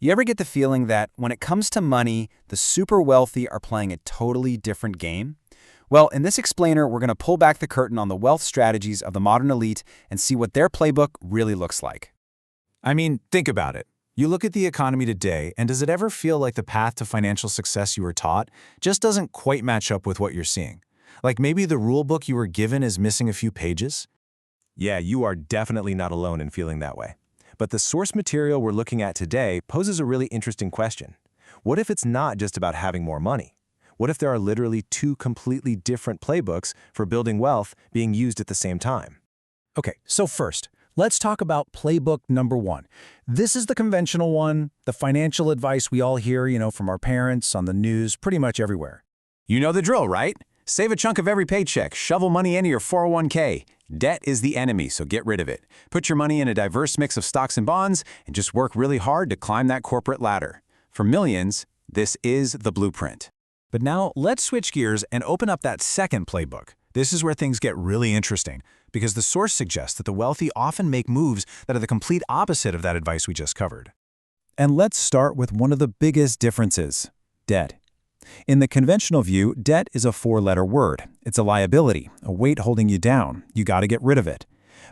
You ever get the feeling that when it comes to money, the super wealthy are playing a totally different game? Well, in this explainer, we're going to pull back the curtain on the wealth strategies of the modern elite and see what their playbook really looks like. I mean, think about it. You look at the economy today, and does it ever feel like the path to financial success you were taught just doesn't quite match up with what you're seeing? Like maybe the rule book you were given is missing a few pages? Yeah, you are definitely not alone in feeling that way. But the source material we're looking at today poses a really interesting question. What if it's not just about having more money? What if there are literally two completely different playbooks for building wealth being used at the same time? Okay, so first, let's talk about playbook number one. This is the conventional one, the financial advice we all hear, from our parents, on the news, pretty much everywhere. You know the drill, right? Save a chunk of every paycheck, shovel money into your 401k. Debt is the enemy, so get rid of it. Put your money in a diverse mix of stocks and bonds, and just work really hard to climb that corporate ladder. For millions, this is the blueprint. But now let's switch gears and open up that second playbook. This is where things get really interesting, because the source suggests that the wealthy often make moves that are the complete opposite of that advice we just covered. And let's start with one of the biggest differences: debt. In the conventional view, debt is a four-letter word. It's a liability, a weight holding you down. You got to get rid of it.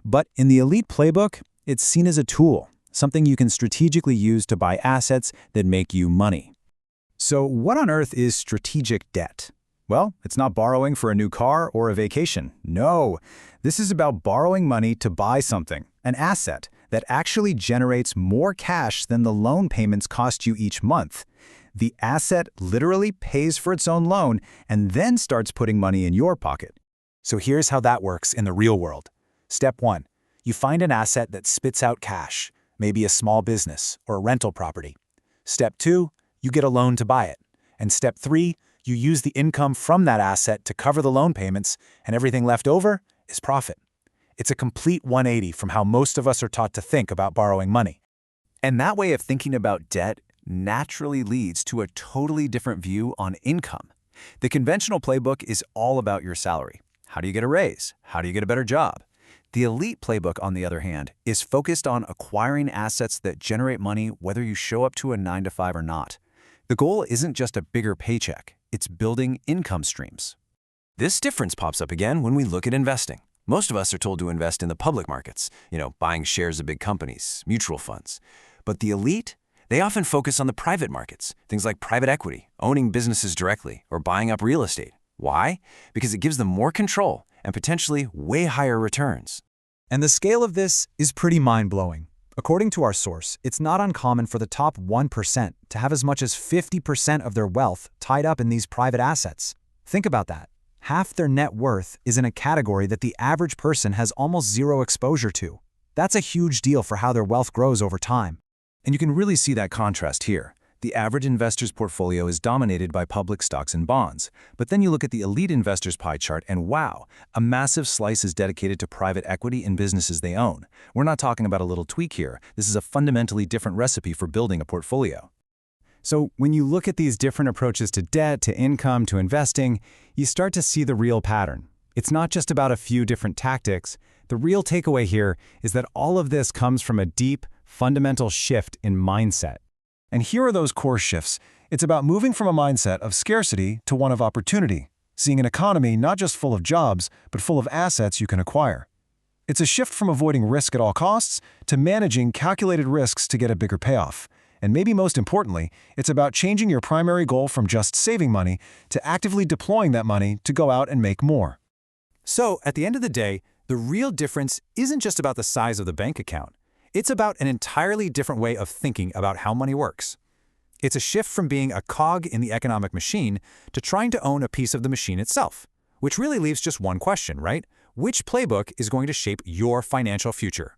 But in the elite playbook, it's seen as a tool, something you can strategically use to buy assets that make you money. So what on earth is strategic debt? Well, it's not borrowing for a new car or a vacation. No, this is about borrowing money to buy something, an asset, that actually generates more cash than the loan payments cost you each month. The asset literally pays for its own loan and then starts putting money in your pocket. So here's how that works in the real world. Step one, you find an asset that spits out cash, maybe a small business or a rental property. Step two, you get a loan to buy it. And step three, you use the income from that asset to cover the loan payments, and everything left over is profit. It's a complete 180 from how most of us are taught to think about borrowing money. And that way of thinking about debt naturally leads to a totally different view on income. The conventional playbook is all about your salary. How do you get a raise? How do you get a better job? The elite playbook, on the other hand, is focused on acquiring assets that generate money whether you show up to a 9-to-5 or not. The goal isn't just a bigger paycheck, it's building income streams. This difference pops up again when we look at investing. Most of us are told to invest in the public markets, buying shares of big companies, mutual funds. But the elite, they often focus on the private markets, things like private equity, owning businesses directly, or buying up real estate. Why? Because it gives them more control and potentially way higher returns. And the scale of this is pretty mind-blowing. According to our source, it's not uncommon for the top 1% to have as much as 50% of their wealth tied up in these private assets. Think about that. Half their net worth is in a category that the average person has almost zero exposure to. That's a huge deal for how their wealth grows over time. And you can really see that contrast here. The average investor's portfolio is dominated by public stocks and bonds. But then you look at the elite investor's pie chart and wow, a massive slice is dedicated to private equity and businesses they own. We're not talking about a little tweak here. This is a fundamentally different recipe for building a portfolio. So when you look at these different approaches to debt, to income, to investing, you start to see the real pattern. It's not just about a few different tactics. The real takeaway here is that all of this comes from a deep, fundamental shift in mindset. And here are those core shifts. It's about moving from a mindset of scarcity to one of opportunity, seeing an economy not just full of jobs, but full of assets you can acquire. It's a shift from avoiding risk at all costs to managing calculated risks to get a bigger payoff. And maybe most importantly, it's about changing your primary goal from just saving money to actively deploying that money to go out and make more. So, at the end of the day, the real difference isn't just about the size of the bank account. It's about an entirely different way of thinking about how money works. It's a shift from being a cog in the economic machine to trying to own a piece of the machine itself, which really leaves just one question, right? Which playbook is going to shape your financial future?